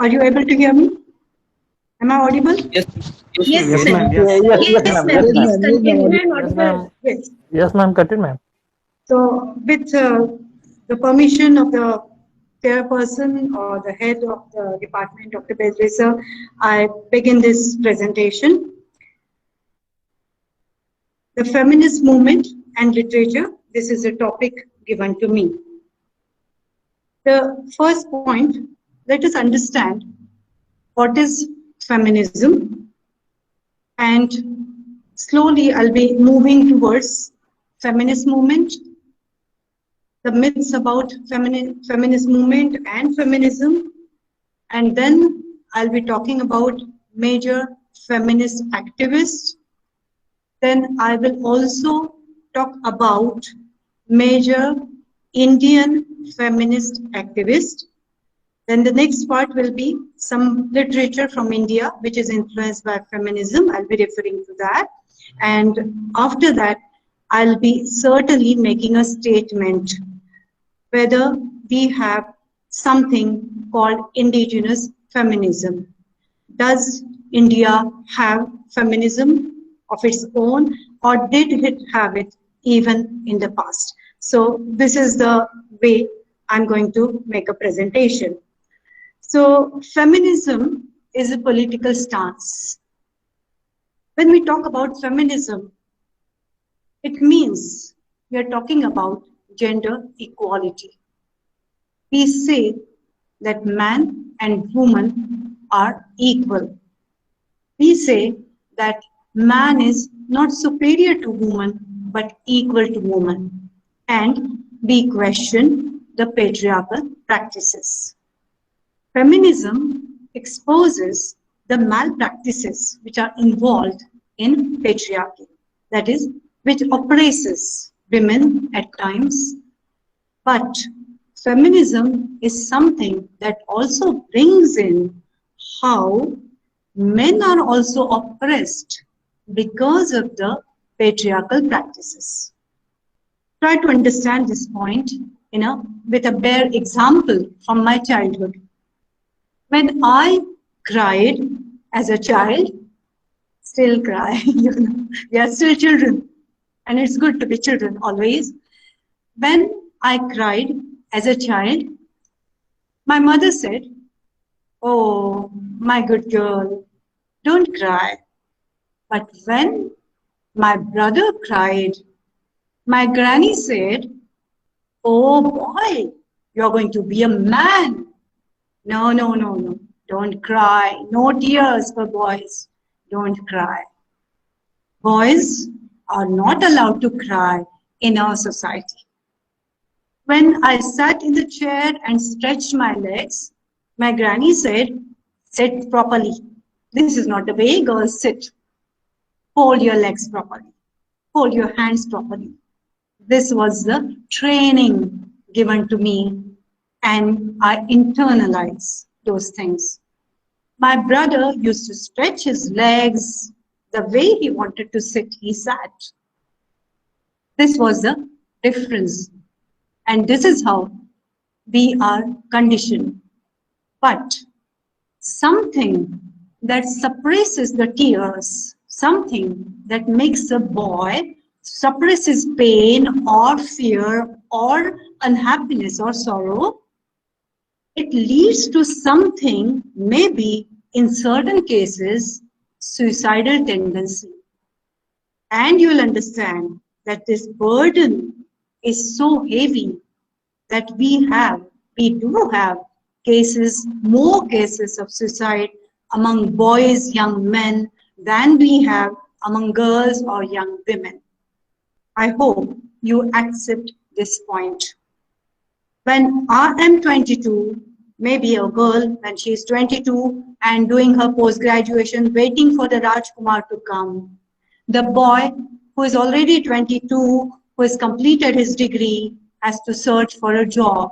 Are you able to hear me? Am I audible? Yes, yes, Yes, ma'am. Yes, Yes, ma'am. ma'am. Yes. Yes, Yes, Yes, ma'am. ma'am. Yes, yes, ma'am. Please ma'am. Yes, ma'am. continue. I'm Yes, audible. ma'am. Yes. Yes, ma'am. Continue, ma'am. So, with the permission of the chairperson or the head of the department, Dr. Bezresa, I begin this presentation. The feminist movement and literature. This is a topic given to me. The first point, let us understand what is feminism, and slowly I'll be moving towards feminist movement, the myths about feminist movement and feminism, and then I'll be talking about major feminist activists. Then I will also talk about major Indian feminist activists. Then the next part will be some literature from India, which is influenced by feminism. I'll be referring to that. And after that, I'll be certainly making a statement whether we have something called indigenous feminism. Does India have feminism of its own, or did it have it even in the past? So this is the way I'm going to make a presentation. So feminism is a political stance. When we talk about feminism, it means we are talking about gender equality. We say that man and woman are equal. We say that man is not superior to woman, but equal to woman. And we question the patriarchal practices. Feminism exposes the malpractices which are involved in patriarchy, that is, which oppresses women at times. But feminism is something that also brings in how men are also oppressed because of the patriarchal practices. Try to understand this point with a bare example from my childhood. When I cried as a child, still cry, we are still children, and it's good to be children always. When I cried as a child, my mother said, "Oh, my good girl, don't cry." But when my brother cried, my granny said, "Oh boy, you're going to be a man. No, no, no, no. Don't cry. No tears for boys. Don't cry." Boys are not allowed to cry in our society. When I sat in the chair and stretched my legs, my granny said, "Sit properly. This is not the way girls sit. Hold your legs properly. Hold your hands properly." This was the training given to me, and I internalize those things. My brother used to stretch his legs the way he wanted to sit, he sat. This was the difference, and this is how we are conditioned. But something that suppresses the tears, something that makes a boy suppress his pain or fear or unhappiness or sorrow, it leads to something, maybe in certain cases, suicidal tendency. And you'll understand that this burden is so heavy that we do have cases, more cases of suicide among boys, young men, than we have among girls or young women. I hope you accept this point. When I am 22, maybe a girl when she is 22 and doing her post-graduation, waiting for the Rajkumar to come, the boy who is already 22, who has completed his degree, has to search for a job.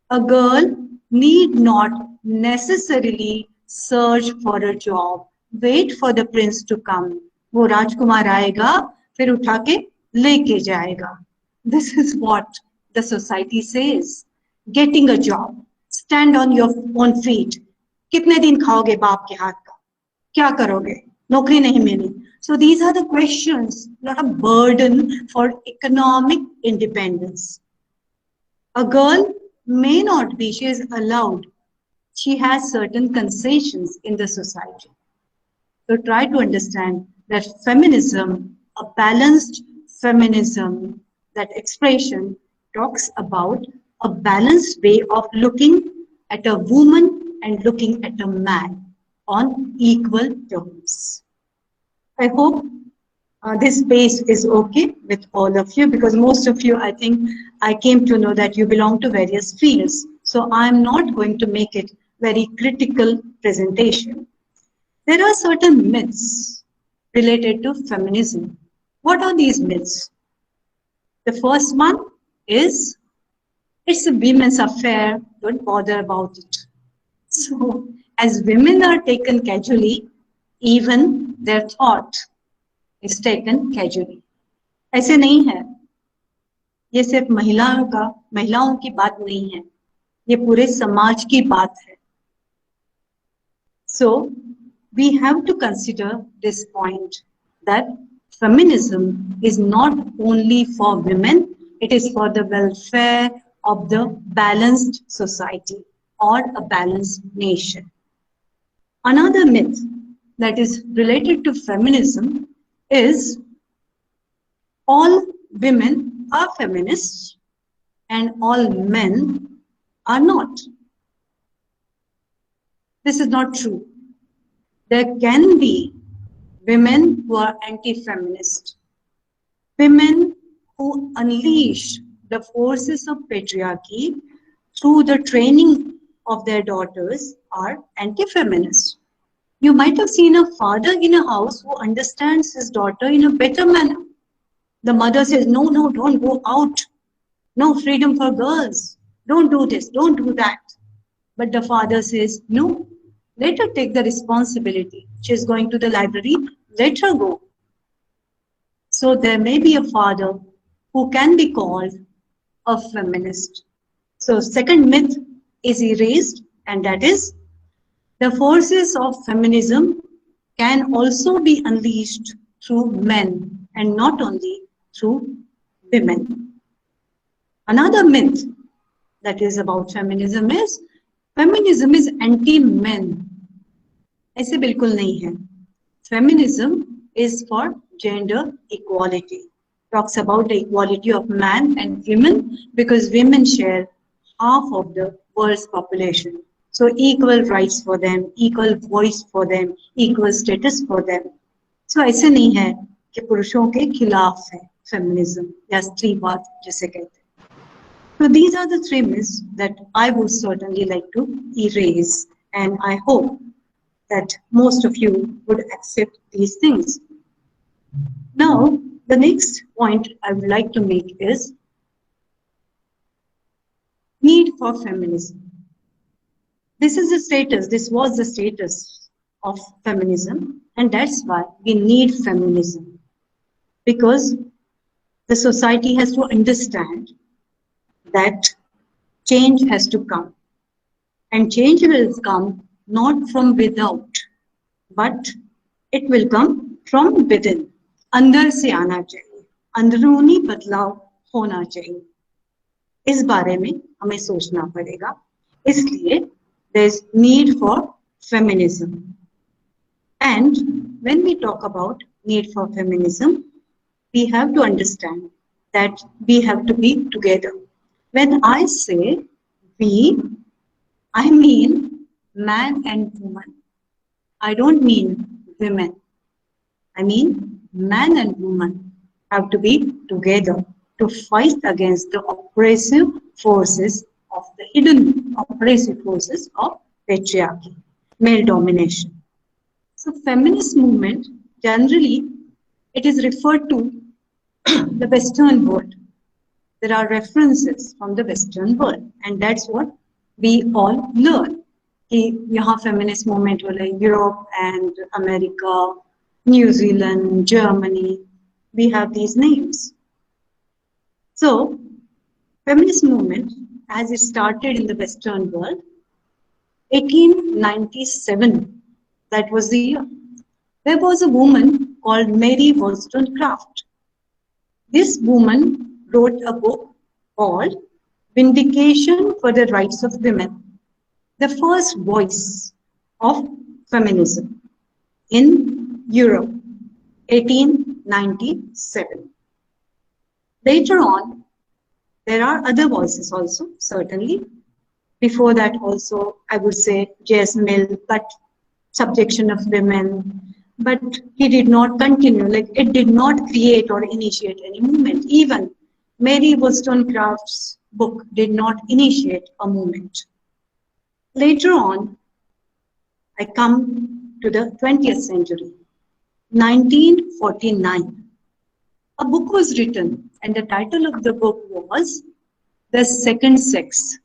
A girl need not necessarily search for a job. Wait for the prince to come. वो राजकुमार आएगा, फिर उठा के लेके जाएगा. This is what the society says. Getting a job, stand on your own feet, कितने दिन खाओगे बाप के हाथ का, क्या करोगे, नौकरी नहीं मिली. So these are the questions that are a burden for economic independence. A girl may not be, she is allowed, she has certain concessions in the society. So try to understand that feminism, a balanced feminism, that expression talks about a balanced way of looking at a woman and looking at a man on equal terms. I hope this space is okay with all of you, because most of you, I think, I came to know that you belong to various fields. So I'm not going to make it very critical presentation. There are certain myths related to feminism. What are these myths? The first one is it's a women's affair, don't bother about it. So, as women are taken casually, even their thought is taken casually. ऐसे नहीं है, ये सिर्फ महिलाओं की बात नहीं है, ये पूरे समाज की बात है. So, we have to consider this point that feminism is not only for women, it is for the welfare of the balanced society or a balanced nation. Another myth that is related to feminism is all women are feminists and all men are not. This is not true. There can be women who are anti-feminist, women who unleash the forces of patriarchy through the training of their daughters are anti-feminist. You might have seen a father in a house who understands his daughter in a better manner. The mother says, no, no, don't go out. No freedom for girls. Don't do this, don't do that. But the father says, no, let her take the responsibility. She's going to the library, let her go. So there may be a father who can be called a feminist. So second myth is erased, and that is the forces of feminism can also be unleashed through men and not only through women. Another myth that is about feminism is anti-men. ऐसे बिल्कुल नहीं है. Feminism is for gender equality. Talks about the equality of man and women, because women share half of the world's population. So equal rights for them, equal voice for them, equal status for them. So ऐसे नहीं है कि पुरुषों के खिलाफ है feminism या स्त्रीवाद जिसे कहते हैं. So these are the three myths that I would certainly like to erase, and I hope that most of you would accept these things. Now, the next point I would like to make is need for feminism. This is the status, this was the status of feminism, and that's why we need feminism. Because the society has to understand that change has to come. And change will come not from without, but it will come from within. अंदर से आना चाहिए, अंदरूनी बदलाव होना चाहिए. इस बारे में हमें सोचना पड़ेगा. इसलिए there is need for feminism. And when we talk about need for feminism, we have to understand that we have to be together. When I say we, I mean man and woman. I don't mean women. I mean man and woman have to be together to fight against the oppressive forces of the hidden oppressive forces of patriarchy, male domination. So feminist movement, generally, it is referred to the Western world. There are references from the Western world, and that's what we all learn. कि यहाँ feminist movement वाले Europe and America, New Zealand, Germany, we have these names. So, feminist movement, as it started in the Western world, 1897, that was the year. There was a woman called Mary Wollstonecraft. This woman wrote a book called Vindication for the Rights of Women, the first voice of feminism in Europe, 1897. Later on, there are other voices also, certainly. Before that also, I would say J.S. Mill, but subjection of women, but he did not continue, like it did not create or initiate any movement. Even Mary Wollstonecraft's book did not initiate a movement. Later on, I come to the 20th century, 1949. A book was written, and the title of the book was The Second Sex.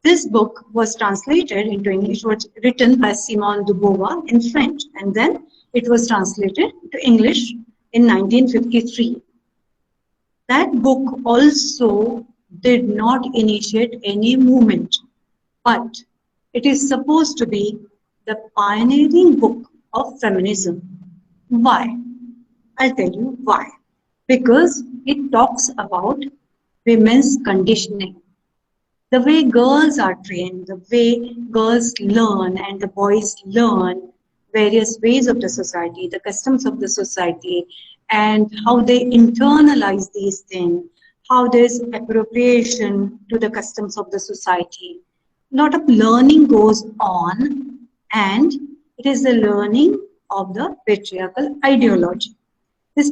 This book was translated into English, was written by Simone de Beauvoir in French, and then it was translated to English in 1953. That book also did not initiate any movement, but it is supposed to be the pioneering book of feminism. Why? I'll tell you why. Because it talks about women's conditioning. The way girls are trained, the way girls learn and the boys learn various ways of the society, the customs of the society, and how they internalize these things, how there's appropriation to the customs of the society. A lot of learning goes on, and it is the learning of the patriarchal ideology. This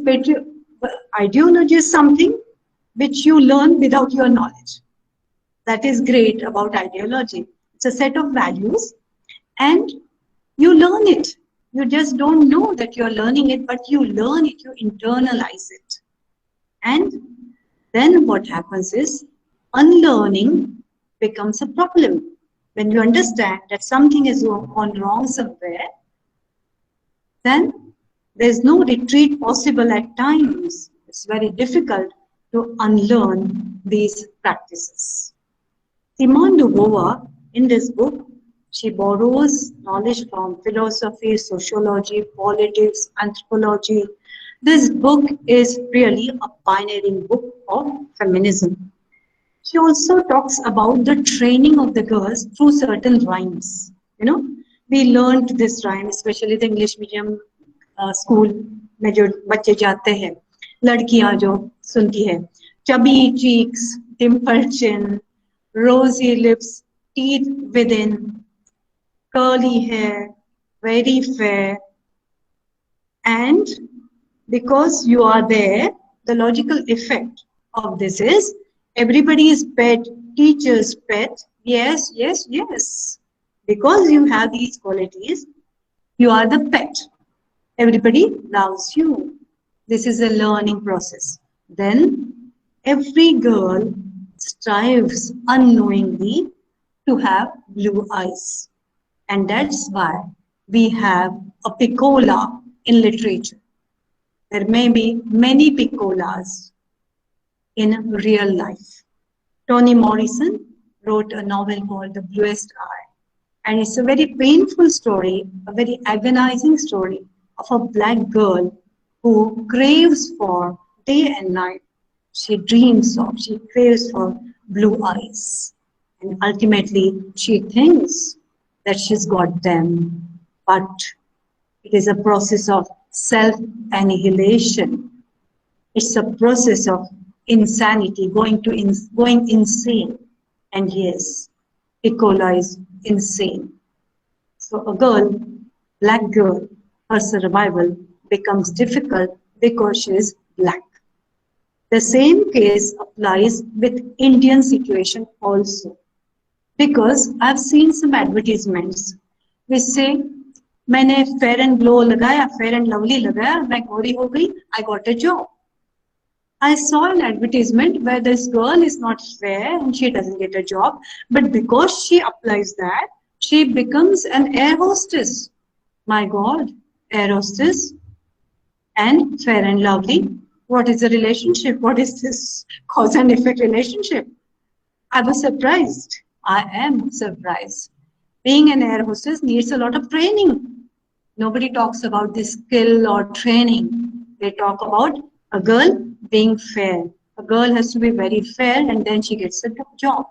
ideology is something which you learn without your knowledge. That is great about ideology. It's a set of values and you learn it. You just don't know that you're learning it, but you learn it, you internalize it. And then what happens is unlearning becomes a problem. When you understand that something is gone wrong somewhere, then there's no retreat possible at times. It's very difficult to unlearn these practices. Simone de Beauvoir, in this book, she borrows knowledge from philosophy, sociology, politics, anthropology. This book is really a pioneering book of feminism. She also talks about the training of the girls through certain rhymes. You know, we learned this rhyme, especially the English medium school में जो बच्चे जाते हैं, लड़कियां जो सुनती है, chubby cheeks, dimpled chin, rosy lips, teeth within, curly hair, very fair. And because you are there, the logical effect of this is everybody's pet, teacher's pet. Yes, yes, yes. Because you have these qualities, you are the pet. Everybody loves you. This is a learning process. Then every girl strives unknowingly to have blue eyes. And that's why we have a piccola in literature. There may be many piccolas in real life. Toni Morrison wrote a novel called The Bluest Eye. And it's a very painful story, a very agonizing story of a black girl who craves for day and night. She dreams of, she craves for blue eyes. And ultimately, she thinks that she's got them. But it is a process of self-annihilation. It's a process of insanity, going insane. And yes, Piccola is insane. So a girl, black girl, her survival becomes difficult because she is black. The same case applies with Indian situation also. Because I've seen some advertisements which say, मैंने fair and glow लगाया, fair and lovely लगाया, मैं गोरी हो गई, I got a job. I saw an advertisement where this girl is not fair and she doesn't get a job, but because she applies that, she becomes an air hostess. My God, air hostess and fair and lovely. What is the relationship? What is this cause and effect relationship? I was surprised. I am surprised. Being an air hostess needs a lot of training. Nobody talks about this skill or training. They talk about a girl being fair. A girl has to be very fair and then she gets a job.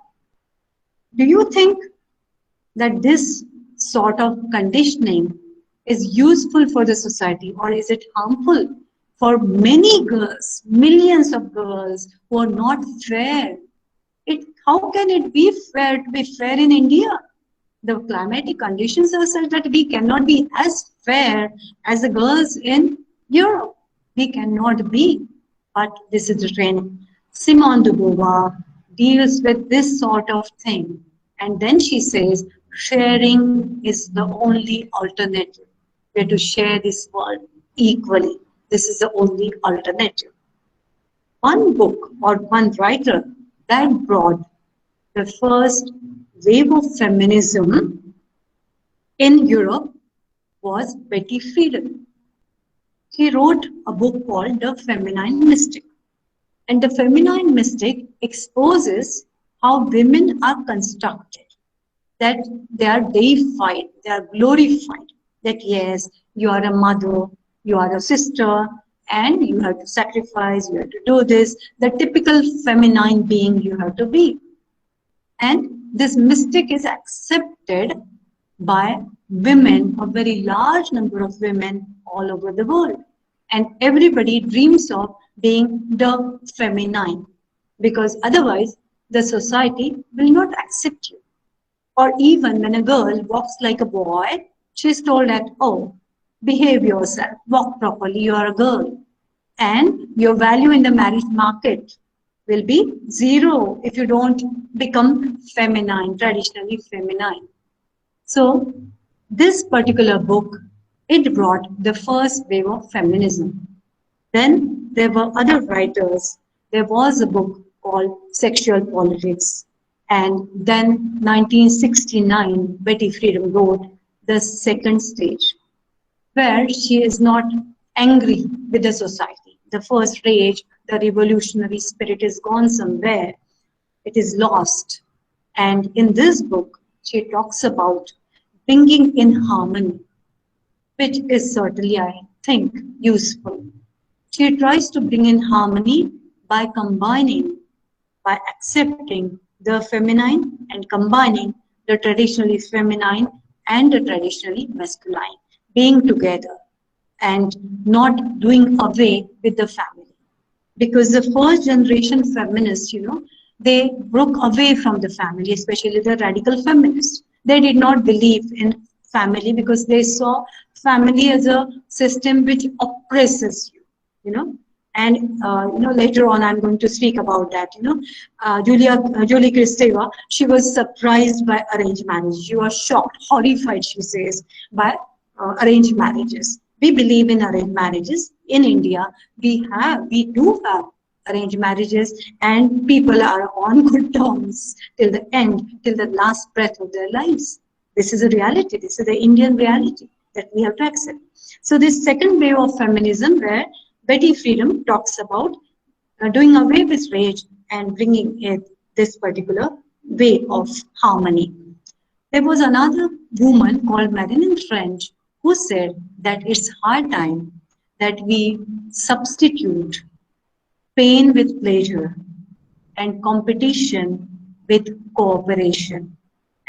Do you think that this sort of conditioning is useful for the society, or is it harmful for many girls, millions of girls who are not fair? How can it be fair to be fair in India? The climatic conditions are such that we cannot be as fair as the girls in Europe. We cannot be. But this is the training. Simone de Beauvoir deals with this sort of thing. And then she says, sharing is the only alternative. We have to share this world equally. This is the only alternative. One book or one writer that brought the first wave of feminism in Europe was Betty Friedan. She wrote a book called The Feminine Mystic. And The Feminine Mystic exposes how women are constructed, that they are deified, they are glorified, that yes, you are a mother, you are a sister, and you have to sacrifice, you have to do this, the typical feminine being you have to be. And this mystic is accepted by women, a very large number of women all over the world. And everybody dreams of being the feminine, because otherwise the society will not accept you. Or even when a girl walks like a boy, she's told that, oh, behave yourself, walk properly, you are a girl. And your value in the marriage market will be zero if you don't become feminine, traditionally feminine. So this particular book, it brought the first wave of feminism. Then there were other writers. There was a book called Sexual Politics. And then 1969, Betty Friedan wrote The Second Stage, where she is not angry with the society. The first rage, the revolutionary spirit is gone somewhere. It is lost. And in this book, she talks about bringing in harmony, which is certainly, I think, useful. She tries to bring in harmony by combining, by accepting the feminine and combining the traditionally feminine and the traditionally masculine, being together and not doing away with the family. Because the first generation feminists, they broke away from the family, especially the radical feminists. They did not believe in family because they saw family as a system which oppresses you. And later on I'm going to speak about that. Julie Kristeva, she was surprised by arranged marriage. She was shocked, horrified, she says, by arranged marriages. We believe in arranged marriages in India. We do have arranged marriages, and people are on good terms till the end, till the last breath of their lives. This is a reality. This is the Indian reality that we have to accept. So this second wave of feminism, where Betty Friedan talks about doing away with rage and bringing in this particular way of harmony. There was another woman called Marilyn French who said that it's high time that we substitute pain with pleasure and competition with cooperation.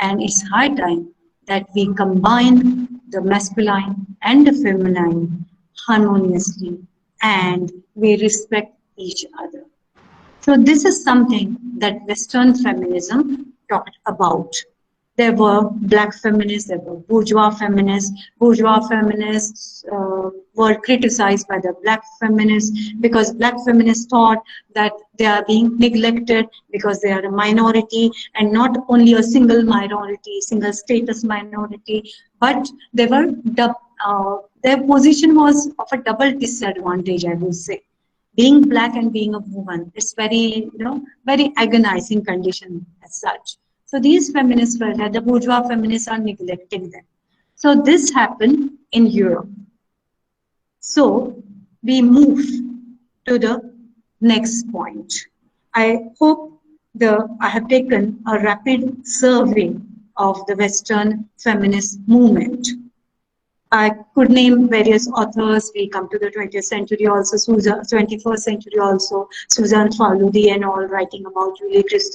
And it's high time that we combine the masculine and the feminine harmoniously, and we respect each other. So this is something that Western feminism talked about. There were black feminists, there were bourgeois feminists. Bourgeois feminists were criticized by the black feminists because black feminists thought that they are being neglected because they are a minority, and not only a single minority, single status minority, but they were their position was of a double disadvantage, I would say. Being black and being a woman, it's very, very agonizing condition as such. So these feminists felt that the bourgeois feminists are neglecting them. So this happened in Europe. So we move to the next point. I hope I have taken a rapid survey of the Western feminist movement. I could name various authors. We come to the 20th century also, 21st century also, Susan Faludi and all writing about Julie Christie.